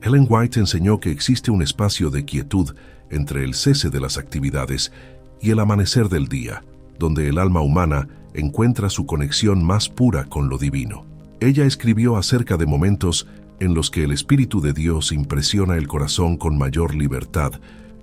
Ellen White enseñó que existe un espacio de quietud entre el cese de las actividades y el amanecer del día, donde el alma humana encuentra su conexión más pura con lo divino. Ella escribió acerca de momentos en los que el Espíritu de Dios impresiona el corazón con mayor libertad,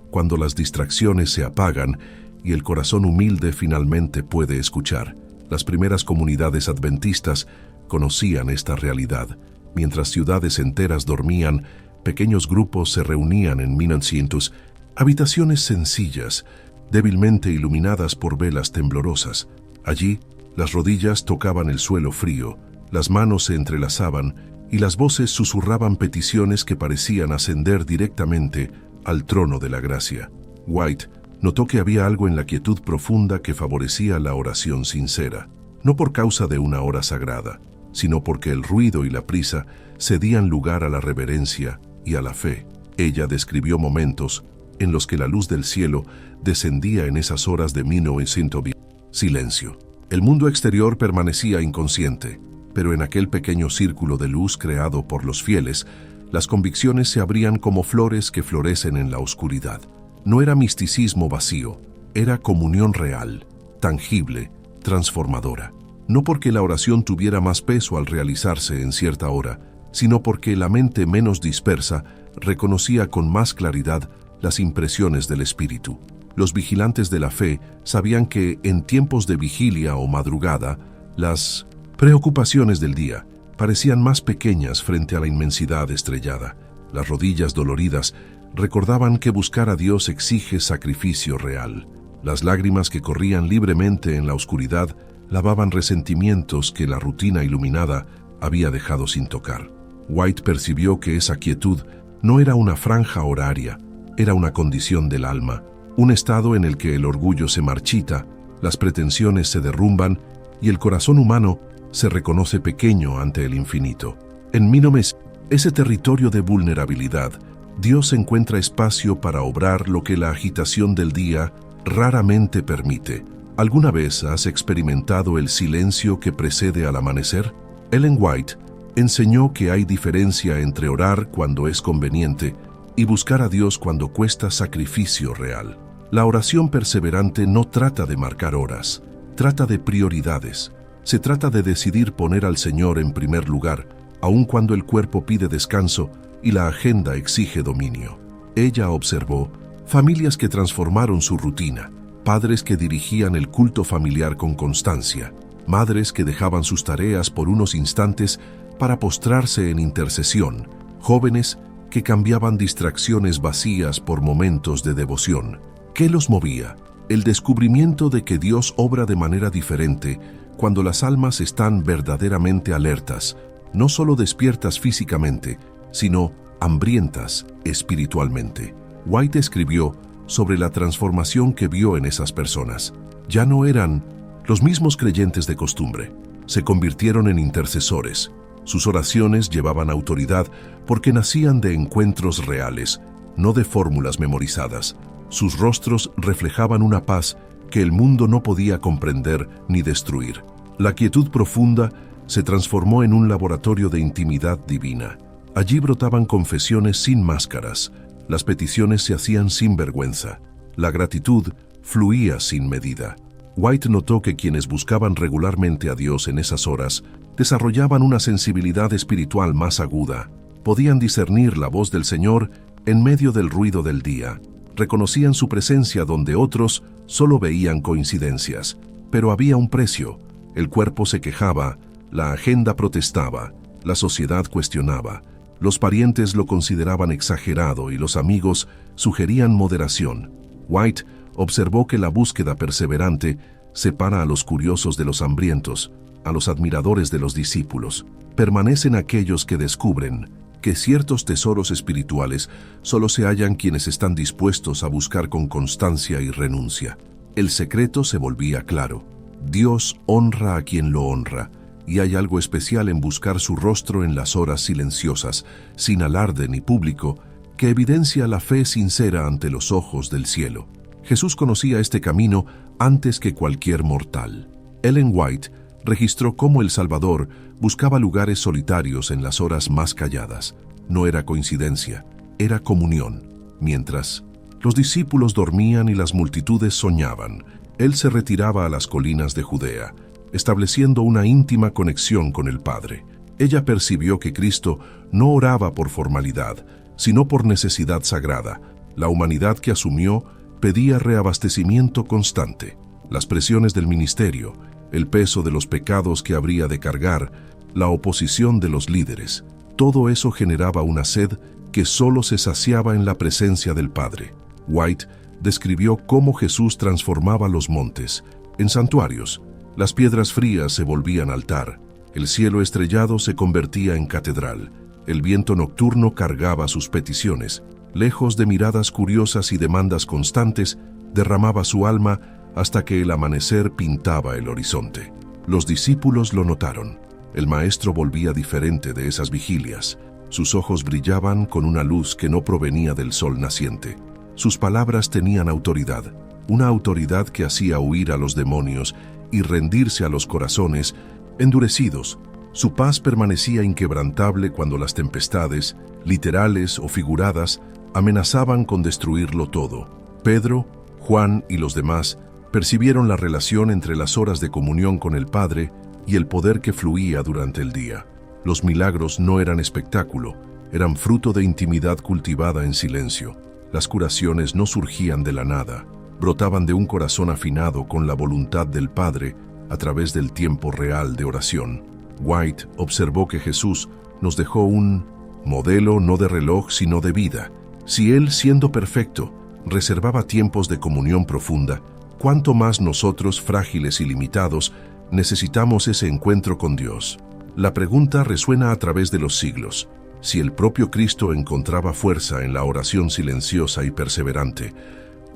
cuando las distracciones se apagan y el corazón humilde finalmente puede escuchar. Las primeras comunidades adventistas conocían esta realidad. Mientras ciudades enteras dormían, pequeños grupos se reunían en 1900, habitaciones sencillas, débilmente iluminadas por velas temblorosas. Allí, las rodillas tocaban el suelo frío, las manos se entrelazaban y las voces susurraban peticiones que parecían ascender directamente al trono de la gracia. White notó que había algo en la quietud profunda que favorecía la oración sincera, no por causa de una hora sagrada, sino porque el ruido y la prisa cedían lugar a la reverencia y a la fe. Ella describió momentos en los que la luz del cielo descendía en esas horas de 1920. Silencio. El mundo exterior permanecía inconsciente, pero en aquel pequeño círculo de luz creado por los fieles, las convicciones se abrían como flores que florecen en la oscuridad. No era misticismo vacío, era comunión real, tangible, transformadora. No porque la oración tuviera más peso al realizarse en cierta hora, sino porque la mente menos dispersa reconocía con más claridad las impresiones del Espíritu. Los vigilantes de la fe sabían que en tiempos de vigilia o madrugada, las preocupaciones del día parecían más pequeñas frente a la inmensidad estrellada. Las rodillas doloridas recordaban que buscar a Dios exige sacrificio real. Las lágrimas que corrían libremente en la oscuridad lavaban resentimientos que la rutina iluminada había dejado sin tocar. White percibió que esa quietud no era una franja horaria, era una condición del alma, un estado en el que el orgullo se marchita, las pretensiones se derrumban y el corazón humano se reconoce pequeño ante el infinito. En Minomes, ese territorio de vulnerabilidad, Dios encuentra espacio para obrar lo que la agitación del día raramente permite. ¿Alguna vez has experimentado el silencio que precede al amanecer? Ellen White enseñó que hay diferencia entre orar cuando es conveniente y buscar a Dios cuando cuesta sacrificio real. La oración perseverante no trata de marcar horas, trata de prioridades. Se trata de decidir poner al Señor en primer lugar, aun cuando el cuerpo pide descanso y la agenda exige dominio. Ella observó familias que transformaron su rutina, padres que dirigían el culto familiar con constancia, madres que dejaban sus tareas por unos instantes para postrarse en intercesión, jóvenes que cambiaban distracciones vacías por momentos de devoción. ¿Qué los movía? El descubrimiento de que Dios obra de manera diferente cuando las almas están verdaderamente alertas, no solo despiertas físicamente, sino hambrientas espiritualmente. White escribió sobre la transformación que vio en esas personas. Ya no eran los mismos creyentes de costumbre, se convirtieron en intercesores. Sus oraciones llevaban autoridad porque nacían de encuentros reales, no de fórmulas memorizadas. Sus rostros reflejaban una paz que el mundo no podía comprender ni destruir. La quietud profunda se transformó en un laboratorio de intimidad divina. Allí brotaban confesiones sin máscaras, las peticiones se hacían sin vergüenza, la gratitud fluía sin medida. White notó que quienes buscaban regularmente a Dios en esas horas desarrollaban una sensibilidad espiritual más aguda, podían discernir la voz del Señor en medio del ruido del día, reconocían su presencia donde otros solo veían coincidencias. Pero había un precio. El cuerpo se quejaba, la agenda protestaba, la sociedad cuestionaba, los parientes lo consideraban exagerado y los amigos sugerían moderación. White observó que la búsqueda perseverante separa a los curiosos de los hambrientos, a los admiradores de los discípulos. Permanecen aquellos que descubren que ciertos tesoros espirituales solo se hallan quienes están dispuestos a buscar con constancia y renuncia. El secreto se volvía claro. Dios honra a quien lo honra, y hay algo especial en buscar su rostro en las horas silenciosas, sin alarde ni público, que evidencia la fe sincera ante los ojos del cielo. Jesús conocía este camino antes que cualquier mortal. Ellen White registró cómo el Salvador buscaba lugares solitarios en las horas más calladas. No era coincidencia, era comunión. Mientras los discípulos dormían y las multitudes soñaban, él se retiraba a las colinas de Judea, estableciendo una íntima conexión con el Padre. Ella percibió que Cristo no oraba por formalidad, sino por necesidad sagrada. La humanidad que asumió pedía reabastecimiento constante. Las presiones del ministerio, el peso de los pecados que habría de cargar, la oposición de los líderes, todo eso generaba una sed que solo se saciaba en la presencia del Padre. White describió cómo Jesús transformaba los montes en santuarios. Las piedras frías se volvían altar, el cielo estrellado se convertía en catedral, el viento nocturno cargaba sus peticiones, lejos de miradas curiosas y demandas constantes, derramaba su alma hasta que el amanecer pintaba el horizonte. Los discípulos lo notaron. El maestro volvía diferente de esas vigilias. Sus ojos brillaban con una luz que no provenía del sol naciente. Sus palabras tenían autoridad, una autoridad que hacía huir a los demonios y rendirse a los corazones endurecidos. Su paz permanecía inquebrantable cuando las tempestades, literales o figuradas, amenazaban con destruirlo todo. Pedro, Juan y los demás percibieron la relación entre las horas de comunión con el Padre y el poder que fluía durante el día. Los milagros no eran espectáculo, eran fruto de intimidad cultivada en silencio. Las curaciones no surgían de la nada, brotaban de un corazón afinado con la voluntad del Padre a través del tiempo real de oración. White observó que Jesús nos dejó un modelo no de reloj sino de vida. Si Él, siendo perfecto, reservaba tiempos de comunión profunda, ¿cuánto más nosotros, frágiles y limitados, necesitamos ese encuentro con Dios? La pregunta resuena a través de los siglos. Si el propio Cristo encontraba fuerza en la oración silenciosa y perseverante,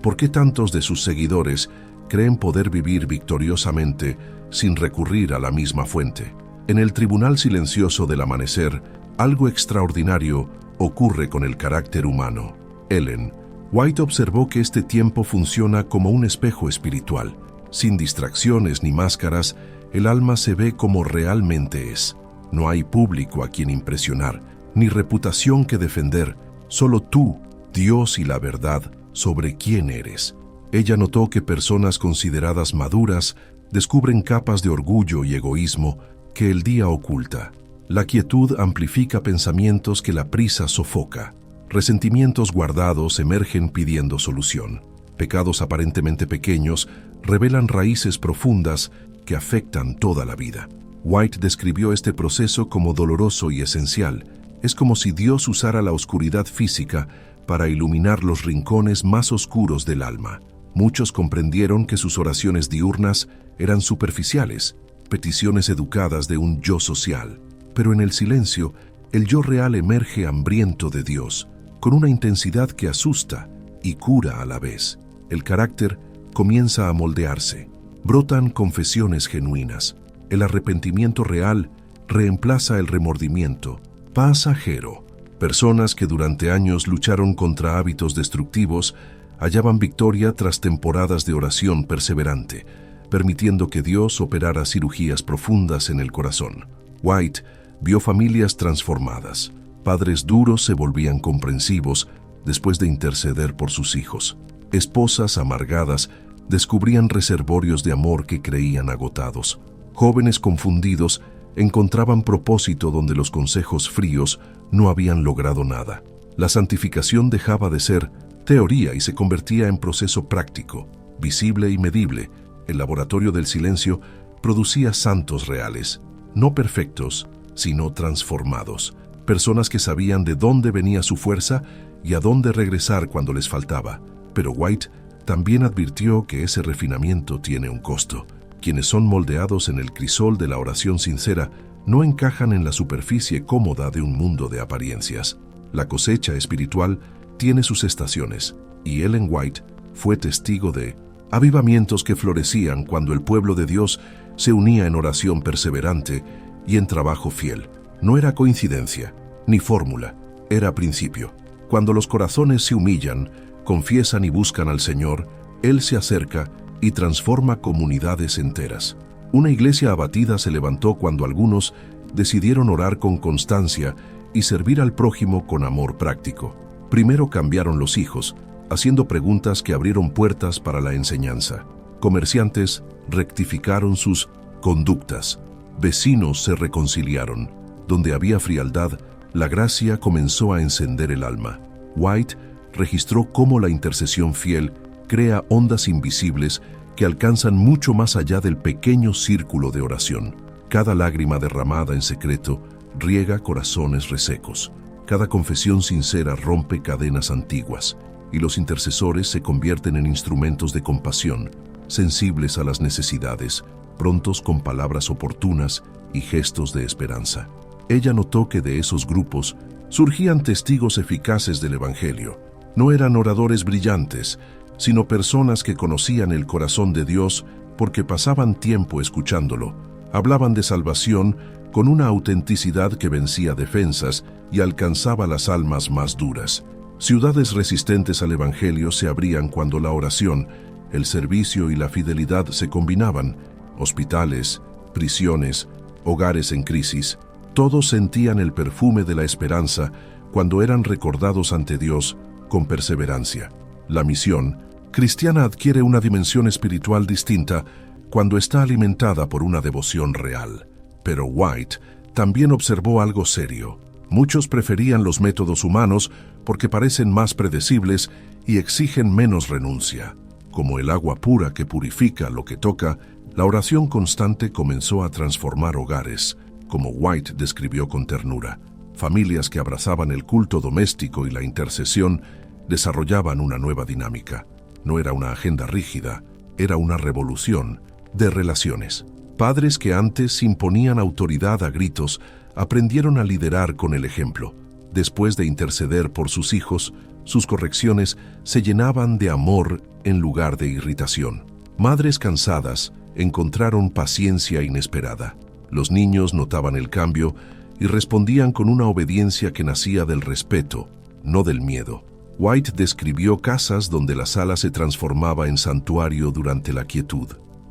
¿por qué tantos de sus seguidores creen poder vivir victoriosamente sin recurrir a la misma fuente? En el tribunal silencioso del amanecer, algo extraordinario ocurre con el carácter humano. Ellen White observó que este tiempo funciona como un espejo espiritual. Sin distracciones ni máscaras, el alma se ve como realmente es. No hay público a quien impresionar, ni reputación que defender, solo tú, Dios y la verdad sobre quién eres. Ella notó que personas consideradas maduras descubren capas de orgullo y egoísmo que el día oculta. La quietud amplifica pensamientos que la prisa sofoca. Resentimientos guardados emergen pidiendo solución. Pecados aparentemente pequeños revelan raíces profundas que afectan toda la vida. White describió este proceso como doloroso y esencial. Es como si Dios usara la oscuridad física para iluminar los rincones más oscuros del alma. Muchos comprendieron que sus oraciones diurnas eran superficiales, peticiones educadas de un yo social. Pero en el silencio, el yo real emerge hambriento de Dios, con una intensidad que asusta y cura a la vez. El carácter comienza a moldearse. Brotan confesiones genuinas. El arrepentimiento real reemplaza el remordimiento pasajero. Personas que durante años lucharon contra hábitos destructivos hallaban victoria tras temporadas de oración perseverante, permitiendo que Dios operara cirugías profundas en el corazón. White vio familias transformadas. Padres duros se volvían comprensivos después de interceder por sus hijos. Esposas amargadas descubrían reservorios de amor que creían agotados. Jóvenes confundidos encontraban propósito donde los consejos fríos no habían logrado nada. La santificación dejaba de ser teoría y se convertía en proceso práctico, visible y medible. El laboratorio del silencio producía santos reales, no perfectos, sino transformados. Personas que sabían de dónde venía su fuerza y a dónde regresar cuando les faltaba. Pero White también advirtió que ese refinamiento tiene un costo. Quienes son moldeados en el crisol de la oración sincera no encajan en la superficie cómoda de un mundo de apariencias. La cosecha espiritual tiene sus estaciones, y Ellen White fue testigo de avivamientos que florecían cuando el pueblo de Dios se unía en oración perseverante y en trabajo fiel. No era coincidencia, ni fórmula, era principio. Cuando los corazones se humillan, confiesan y buscan al Señor, Él se acerca y transforma comunidades enteras. Una iglesia abatida se levantó cuando algunos decidieron orar con constancia y servir al prójimo con amor práctico. Primero cambiaron los hijos, haciendo preguntas que abrieron puertas para la enseñanza. Comerciantes rectificaron sus conductas. Vecinos se reconciliaron. Donde había frialdad, la gracia comenzó a encender el alma. White registró cómo la intercesión fiel crea ondas invisibles que alcanzan mucho más allá del pequeño círculo de oración. Cada lágrima derramada en secreto riega corazones resecos. Cada confesión sincera rompe cadenas antiguas, y los intercesores se convierten en instrumentos de compasión, sensibles a las necesidades, prontos con palabras oportunas y gestos de esperanza. Ella notó que de esos grupos surgían testigos eficaces del Evangelio. No eran oradores brillantes, sino personas que conocían el corazón de Dios porque pasaban tiempo escuchándolo. Hablaban de salvación con una autenticidad que vencía defensas y alcanzaba las almas más duras. Ciudades resistentes al Evangelio se abrían cuando la oración, el servicio y la fidelidad se combinaban. Hospitales, prisiones, hogares en crisis, todos sentían el perfume de la esperanza cuando eran recordados ante Dios con perseverancia. La misión cristiana adquiere una dimensión espiritual distinta cuando está alimentada por una devoción real. Pero White también observó algo serio. Muchos preferían los métodos humanos porque parecen más predecibles y exigen menos renuncia. Como el agua pura que purifica lo que toca, la oración constante comenzó a transformar hogares, como White describió con ternura. Familias que abrazaban el culto doméstico y la intercesión desarrollaban una nueva dinámica. No era una agenda rígida, era una revolución de relaciones. Padres que antes imponían autoridad a gritos aprendieron a liderar con el ejemplo. Después de interceder por sus hijos, sus correcciones se llenaban de amor en lugar de irritación. Madres cansadas encontraron paciencia inesperada. Los niños notaban el cambio y respondían con una obediencia que nacía del respeto, no del miedo. White describió casas donde la sala se transformaba en santuario durante la quietud.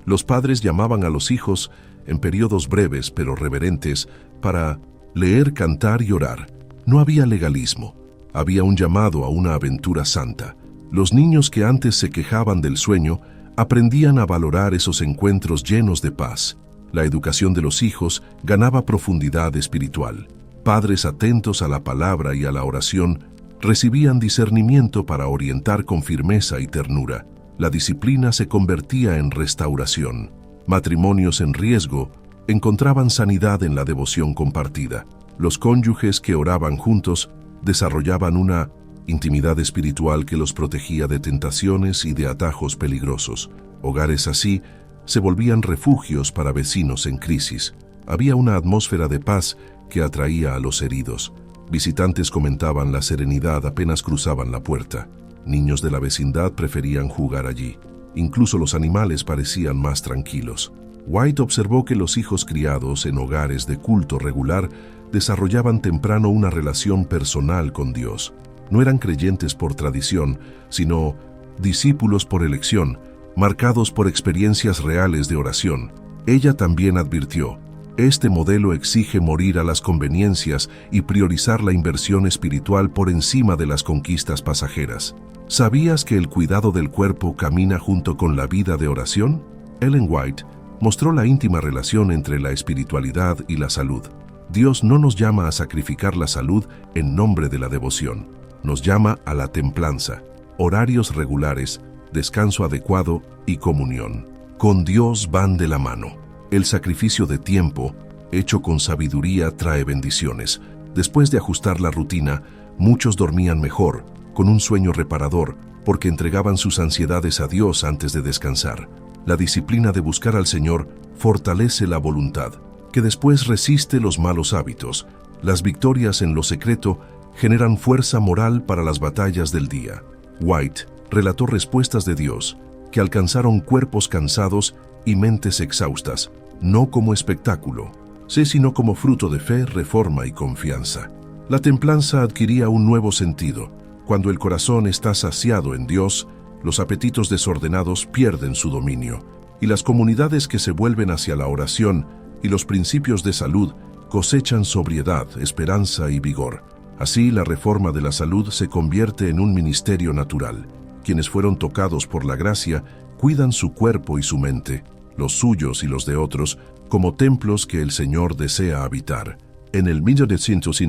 Los padres llamaban a los hijos en periodos breves pero reverentes para leer, cantar y orar. No había legalismo, había un llamado a una aventura santa. Los niños que antes se quejaban del sueño aprendían a valorar esos encuentros llenos de paz. La educación de los hijos ganaba profundidad espiritual. Padres atentos a la palabra y a la oración recibían discernimiento para orientar con firmeza y ternura. La disciplina se convertía en restauración. Matrimonios en riesgo encontraban sanidad en la devoción compartida. Los cónyuges que oraban juntos desarrollaban una intimidad espiritual que los protegía de tentaciones y de atajos peligrosos. Hogares así se volvían refugios para vecinos en crisis. Había una atmósfera de paz que atraía a los heridos. Visitantes comentaban la serenidad apenas cruzaban la puerta. Niños de la vecindad preferían jugar allí. Incluso los animales parecían más tranquilos. White observó que los hijos criados en hogares de culto regular desarrollaban temprano una relación personal con Dios. No eran creyentes por tradición, sino discípulos por elección, marcados por experiencias reales de oración. Ella también advirtió: este modelo exige morir a las conveniencias y priorizar la inversión espiritual por encima de las conquistas pasajeras. ¿Sabías que el cuidado del cuerpo camina junto con la vida de oración? Ellen White mostró la íntima relación entre la espiritualidad y la salud. Dios no nos llama a sacrificar la salud en nombre de la devoción. Nos llama a la templanza, horarios regulares, descanso adecuado y comunión. Con Dios van de la mano. El sacrificio de tiempo, hecho con sabiduría, trae bendiciones. Después de ajustar la rutina, muchos dormían mejor, con un sueño reparador, porque entregaban sus ansiedades a Dios antes de descansar. La disciplina de buscar al Señor fortalece la voluntad, que después resiste los malos hábitos. Las victorias en lo secreto generan fuerza moral para las batallas del día. White relató respuestas de Dios que alcanzaron cuerpos cansados y mentes exhaustas, no como espectáculo, sino como fruto de fe, reforma y confianza. La templanza adquiría un nuevo sentido. Cuando el corazón está saciado en Dios, los apetitos desordenados pierden su dominio, y las comunidades que se vuelven hacia la oración y los principios de salud cosechan sobriedad, esperanza y vigor. Así, la reforma de la salud se convierte en un ministerio natural. Quienes fueron tocados por la gracia cuidan su cuerpo y su mente, los suyos y los de otros, como templos que el Señor desea habitar. En el 1900,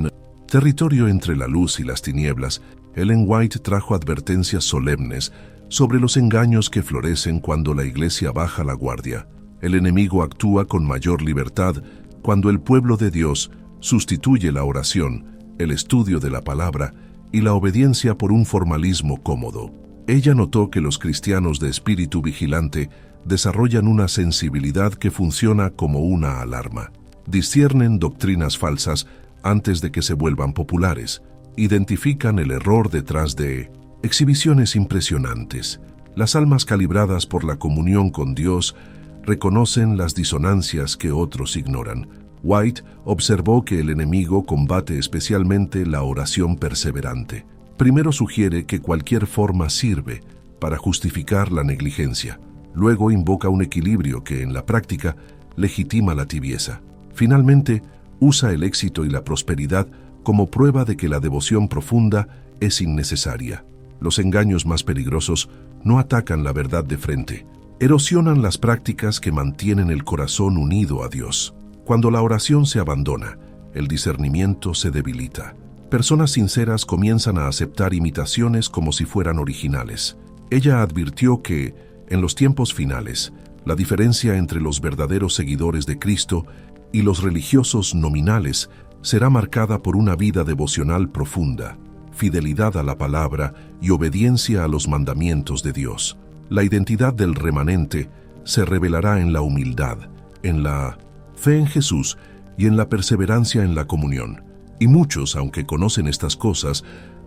territorio entre la luz y las tinieblas, Ellen White trajo advertencias solemnes sobre los engaños que florecen cuando la Iglesia baja la guardia. El enemigo actúa con mayor libertad cuando el pueblo de Dios sustituye la oración, el estudio de la palabra y la obediencia por un formalismo cómodo. Ella notó que los cristianos de espíritu vigilante desarrollan una sensibilidad que funciona como una alarma. Disciernen doctrinas falsas antes de que se vuelvan populares. Identifican el error detrás de exhibiciones impresionantes. Las almas calibradas por la comunión con Dios reconocen las disonancias que otros ignoran. White observó que el enemigo combate especialmente la oración perseverante. Primero sugiere que cualquier forma sirve para justificar la negligencia. Luego invoca un equilibrio que, en la práctica, legitima la tibieza. Finalmente, usa el éxito y la prosperidad como prueba de que la devoción profunda es innecesaria. Los engaños más peligrosos no atacan la verdad de frente. Erosionan las prácticas que mantienen el corazón unido a Dios. Cuando la oración se abandona, el discernimiento se debilita. Personas sinceras comienzan a aceptar imitaciones como si fueran originales. Ella advirtió que, en los tiempos finales, la diferencia entre los verdaderos seguidores de Cristo y los religiosos nominales será marcada por una vida devocional profunda, fidelidad a la palabra y obediencia a los mandamientos de Dios. La identidad del remanente se revelará en la humildad, en la fe en Jesús y en la perseverancia en la comunión. Y muchos, aunque conocen estas cosas,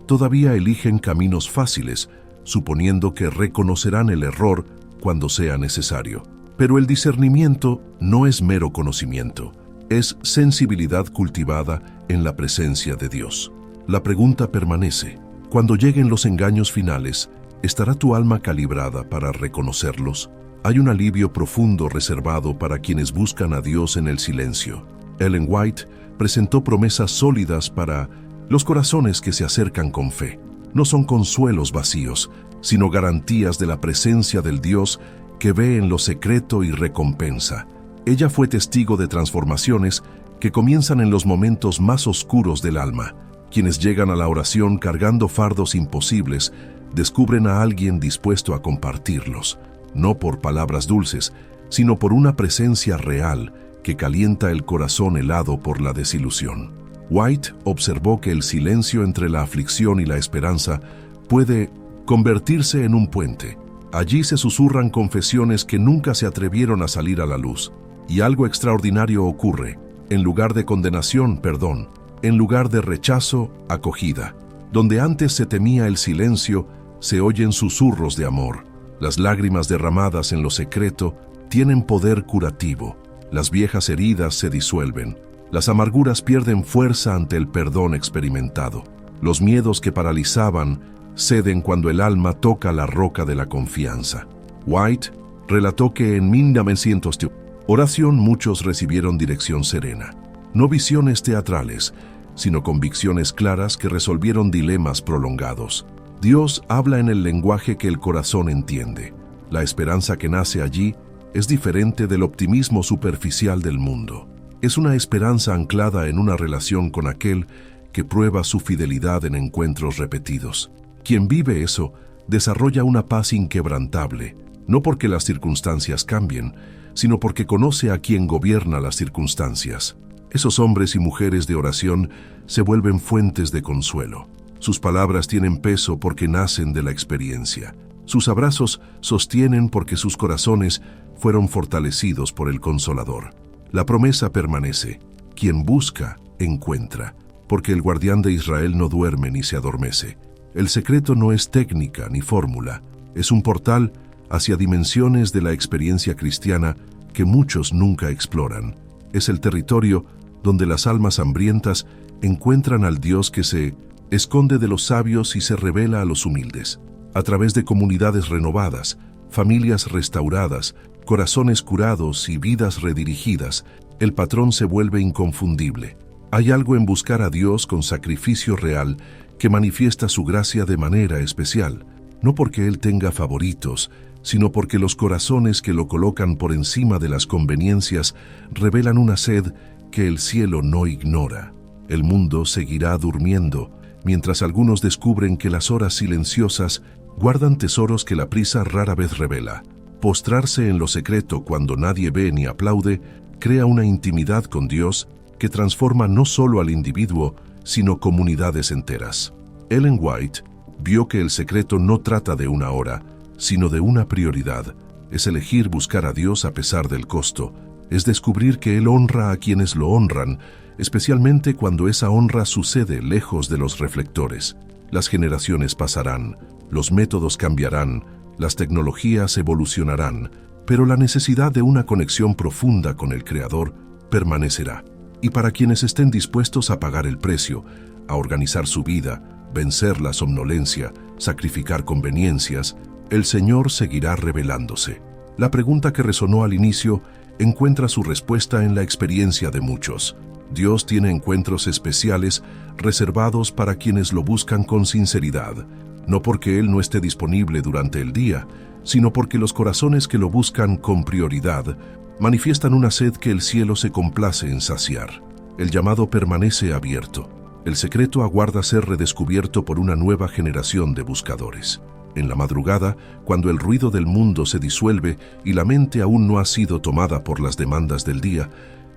todavía eligen caminos fáciles, suponiendo que reconocerán el error cuando sea necesario. Pero el discernimiento no es mero conocimiento, es sensibilidad cultivada en la presencia de Dios. La pregunta permanece: cuando lleguen los engaños finales, ¿estará tu alma calibrada para reconocerlos? Hay un alivio profundo reservado para quienes buscan a Dios en el silencio. Ellen White presentó promesas sólidas para los corazones que se acercan con fe. No son consuelos vacíos, sino garantías de la presencia del Dios que ve en lo secreto y recompensa. Ella fue testigo de transformaciones que comienzan en los momentos más oscuros del alma. Quienes llegan a la oración cargando fardos imposibles descubren a alguien dispuesto a compartirlos, no por palabras dulces, sino por una presencia real que calienta el corazón helado por la desilusión. White observó que el silencio entre la aflicción y la esperanza puede convertirse en un puente. Allí se susurran confesiones que nunca se atrevieron a salir a la luz. Y algo extraordinario ocurre. En lugar de condenación, perdón. En lugar de rechazo, acogida. Donde antes se temía el silencio, se oyen susurros de amor. Las lágrimas derramadas en lo secreto tienen poder curativo. Las viejas heridas se disuelven. Las amarguras pierden fuerza ante el perdón experimentado. Los miedos que paralizaban ceden cuando el alma toca la roca de la confianza. White relató que en 1900 oración muchos recibieron dirección serena. No visiones teatrales, sino convicciones claras que resolvieron dilemas prolongados. Dios habla en el lenguaje que el corazón entiende. La esperanza que nace allí es diferente del optimismo superficial del mundo. Es una esperanza anclada en una relación con aquel que prueba su fidelidad en encuentros repetidos. Quien vive eso desarrolla una paz inquebrantable, no porque las circunstancias cambien, sino porque conoce a quien gobierna las circunstancias. Esos hombres y mujeres de oración se vuelven fuentes de consuelo. Sus palabras tienen peso porque nacen de la experiencia. Sus abrazos sostienen porque sus corazones fueron fortalecidos por el Consolador. La promesa permanece: quien busca, encuentra, porque el guardián de Israel no duerme ni se adormece. El secreto no es técnica ni fórmula, es un portal hacia dimensiones de la experiencia cristiana que muchos nunca exploran. Es el territorio donde las almas hambrientas encuentran al Dios que se esconde de los sabios y se revela a los humildes. A través de comunidades renovadas, familias restauradas, corazones curados y vidas redirigidas, el patrón se vuelve inconfundible. Hay algo en buscar a Dios con sacrificio real que manifiesta su gracia de manera especial, no porque Él tenga favoritos, sino porque los corazones que lo colocan por encima de las conveniencias revelan una sed que el cielo no ignora. El mundo seguirá durmiendo, mientras algunos descubren que las horas silenciosas guardan tesoros que la prisa rara vez revela. Postrarse en lo secreto cuando nadie ve ni aplaude crea una intimidad con Dios que transforma no solo al individuo, sino comunidades enteras. Ellen White vio que el secreto no trata de una hora, sino de una prioridad. Es elegir buscar a Dios a pesar del costo. Es descubrir que Él honra a quienes lo honran, especialmente cuando esa honra sucede lejos de los reflectores. Las generaciones pasarán, los métodos cambiarán, las tecnologías evolucionarán, pero la necesidad de una conexión profunda con el Creador permanecerá. Y para quienes estén dispuestos a pagar el precio, a organizar su vida, vencer la somnolencia, sacrificar conveniencias, el Señor seguirá revelándose. La pregunta que resonó al inicio encuentra su respuesta en la experiencia de muchos. Dios tiene encuentros especiales reservados para quienes lo buscan con sinceridad, no porque Él no esté disponible durante el día, sino porque los corazones que lo buscan con prioridad manifiestan una sed que el cielo se complace en saciar. El llamado permanece abierto. El secreto aguarda ser redescubierto por una nueva generación de buscadores. En la madrugada, cuando el ruido del mundo se disuelve y la mente aún no ha sido tomada por las demandas del día,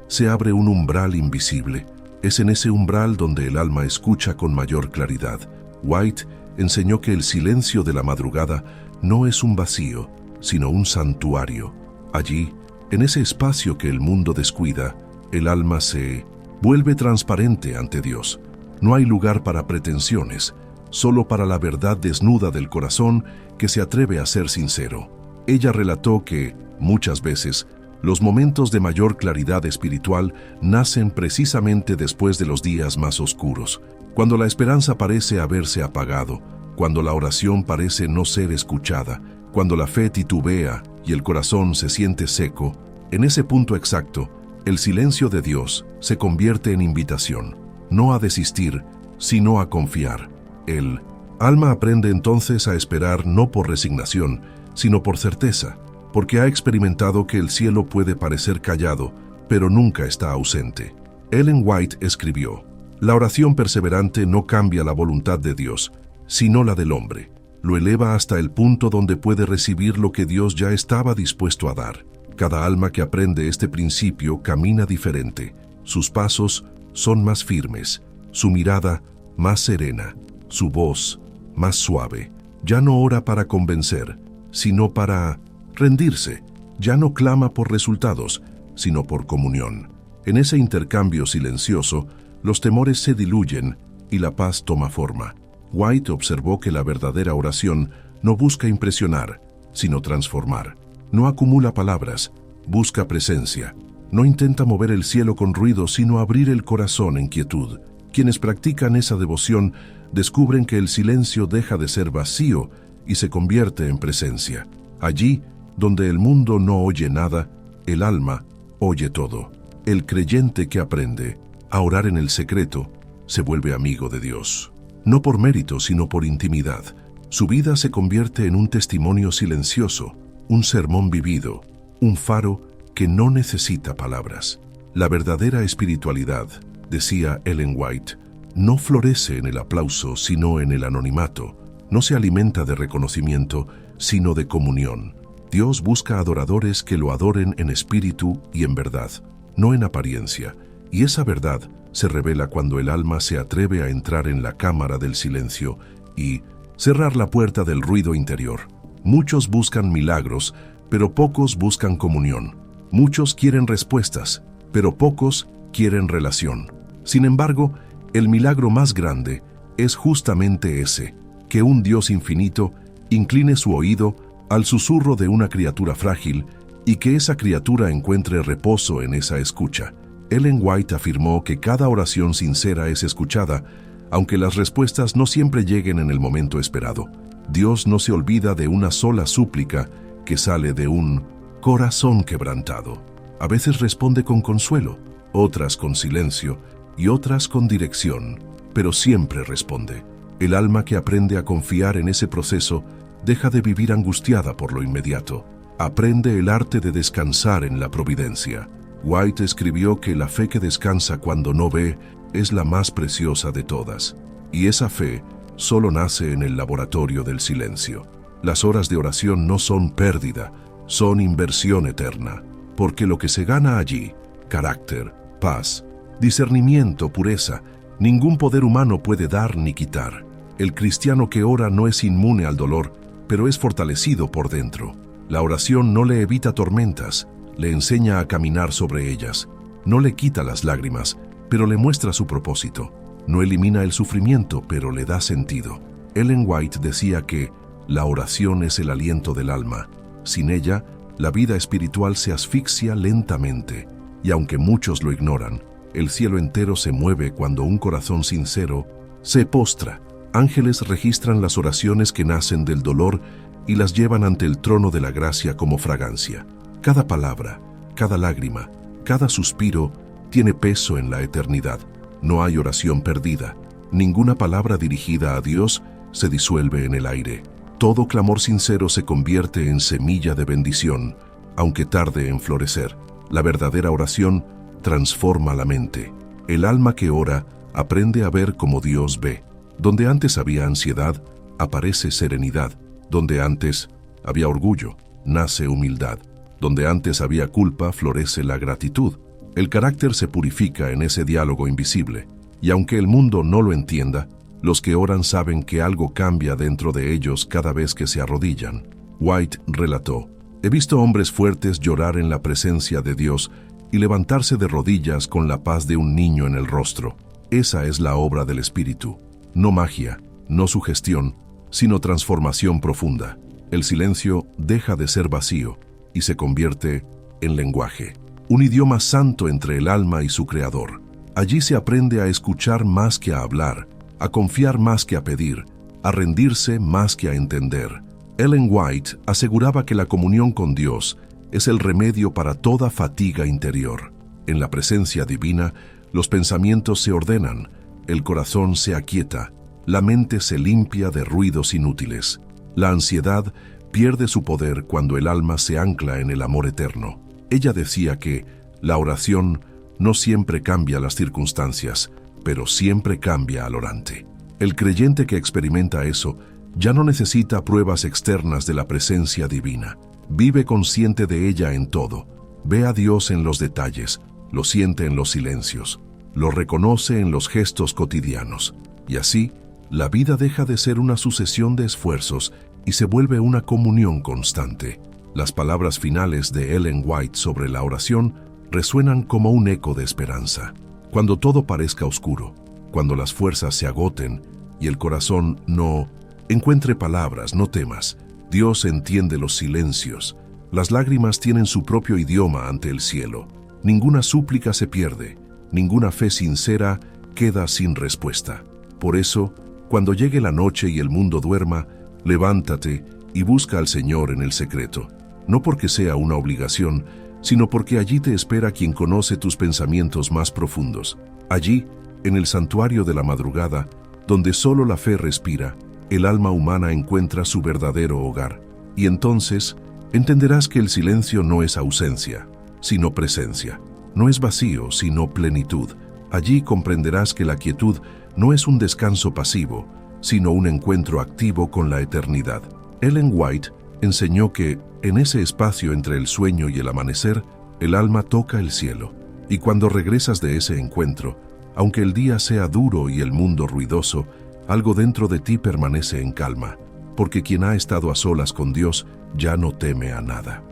se abre un umbral invisible. Es en ese umbral donde el alma escucha con mayor claridad. White enseñó que el silencio de la madrugada no es un vacío, sino un santuario. Allí, en ese espacio que el mundo descuida, el alma se vuelve transparente ante Dios. No hay lugar para pretensiones, solo para la verdad desnuda del corazón que se atreve a ser sincero. Ella relató que, muchas veces, los momentos de mayor claridad espiritual nacen precisamente después de los días más oscuros, cuando la esperanza parece haberse apagado, cuando la oración parece no ser escuchada, cuando la fe titubea y el corazón se siente seco. En ese punto exacto, el silencio de Dios se convierte en invitación, no a desistir, sino a confiar. El alma aprende entonces a esperar no por resignación, sino por certeza, porque ha experimentado que el cielo puede parecer callado, pero nunca está ausente. Ellen White escribió: «La oración perseverante no cambia la voluntad de Dios, sino la del hombre. Lo eleva hasta el punto donde puede recibir lo que Dios ya estaba dispuesto a dar. Cada alma que aprende este principio camina diferente. Sus pasos son más firmes, su mirada más serena, su voz más suave. Ya no ora para convencer, sino para rendirse. Ya no clama por resultados, sino por comunión. En ese intercambio silencioso, los temores se diluyen y la paz toma forma». White observó que la verdadera oración no busca impresionar, sino transformar. No acumula palabras, busca presencia. No intenta mover el cielo con ruido, sino abrir el corazón en quietud. Quienes practican esa devoción descubren que el silencio deja de ser vacío y se convierte en presencia. Allí, donde el mundo no oye nada, el alma oye todo. El creyente que aprende a orar en el secreto se vuelve amigo de Dios. No por mérito, sino por intimidad. Su vida se convierte en un testimonio silencioso, un sermón vivido, un faro que no necesita palabras. La verdadera espiritualidad, decía Ellen White, no florece en el aplauso, sino en el anonimato. No se alimenta de reconocimiento, sino de comunión. Dios busca adoradores que lo adoren en espíritu y en verdad, no en apariencia, y esa verdad se revela cuando el alma se atreve a entrar en la cámara del silencio y cerrar la puerta del ruido interior. Muchos buscan milagros, pero pocos buscan comunión. Muchos quieren respuestas, pero pocos quieren relación. Sin embargo, el milagro más grande es justamente ese, que un Dios infinito incline su oído al susurro de una criatura frágil y que esa criatura encuentre reposo en esa escucha. Ellen White afirmó que cada oración sincera es escuchada, aunque las respuestas no siempre lleguen en el momento esperado. Dios no se olvida de una sola súplica que sale de un corazón quebrantado. A veces responde con consuelo, otras con silencio y otras con dirección, pero siempre responde. El alma que aprende a confiar en ese proceso deja de vivir angustiada por lo inmediato. Aprende el arte de descansar en la providencia. White escribió que la fe que descansa cuando no ve es la más preciosa de todas, y esa fe solo nace en el laboratorio del silencio. Las horas de oración no son pérdida, son inversión eterna, porque lo que se gana allí, carácter, paz, discernimiento, pureza, ningún poder humano puede dar ni quitar. El cristiano que ora no es inmune al dolor, pero es fortalecido por dentro. La oración no le evita tormentas, le enseña a caminar sobre ellas. No le quita las lágrimas, pero le muestra su propósito. No elimina el sufrimiento, pero le da sentido. Ellen White decía que la oración es el aliento del alma. Sin ella, la vida espiritual se asfixia lentamente. Y aunque muchos lo ignoran, el cielo entero se mueve cuando un corazón sincero se postra. Ángeles registran las oraciones que nacen del dolor y las llevan ante el trono de la gracia como fragancia. Cada palabra, cada lágrima, cada suspiro tiene peso en la eternidad. No hay oración perdida. Ninguna palabra dirigida a Dios se disuelve en el aire. Todo clamor sincero se convierte en semilla de bendición, aunque tarde en florecer. La verdadera oración transforma la mente. El alma que ora aprende a ver como Dios ve. Donde antes había ansiedad, aparece serenidad. Donde antes había orgullo, nace humildad. Donde antes había culpa, florece la gratitud. El carácter se purifica en ese diálogo invisible. Y aunque el mundo no lo entienda, los que oran saben que algo cambia dentro de ellos cada vez que se arrodillan. White relató: he visto hombres fuertes llorar en la presencia de Dios y levantarse de rodillas con la paz de un niño en el rostro. Esa es la obra del Espíritu. No magia, no sugestión, sino transformación profunda. El silencio deja de ser vacío y se convierte en lenguaje. Un idioma santo entre el alma y su Creador. Allí se aprende a escuchar más que a hablar, a confiar más que a pedir, a rendirse más que a entender. Ellen White aseguraba que la comunión con Dios es el remedio para toda fatiga interior. En la presencia divina, los pensamientos se ordenan, el corazón se aquieta, la mente se limpia de ruidos inútiles. La ansiedad pierde su poder cuando el alma se ancla en el amor eterno. Ella decía que la oración no siempre cambia las circunstancias, pero siempre cambia al orante. El creyente que experimenta eso ya no necesita pruebas externas de la presencia divina. Vive consciente de ella en todo. Ve a Dios en los detalles, lo siente en los silencios, lo reconoce en los gestos cotidianos. Y así, la vida deja de ser una sucesión de esfuerzos y se vuelve una comunión constante. Las palabras finales de Ellen White sobre la oración resuenan como un eco de esperanza. Cuando todo parezca oscuro, cuando las fuerzas se agoten y el corazón no encuentre palabras, no temas. Dios entiende los silencios. Las lágrimas tienen su propio idioma ante el cielo. Ninguna súplica se pierde, ninguna fe sincera queda sin respuesta. Por eso, cuando llegue la noche y el mundo duerma, levántate y busca al Señor en el secreto. No porque sea una obligación, sino porque allí te espera quien conoce tus pensamientos más profundos. Allí, en el santuario de la madrugada, donde solo la fe respira, el alma humana encuentra su verdadero hogar. Y entonces, entenderás que el silencio no es ausencia, sino presencia. No es vacío, sino plenitud. Allí comprenderás que la quietud no es un descanso pasivo, sino un encuentro activo con la eternidad. Ellen White enseñó que, en ese espacio entre el sueño y el amanecer, el alma toca el cielo. Y cuando regresas de ese encuentro, aunque el día sea duro y el mundo ruidoso, algo dentro de ti permanece en calma, porque quien ha estado a solas con Dios ya no teme a nada.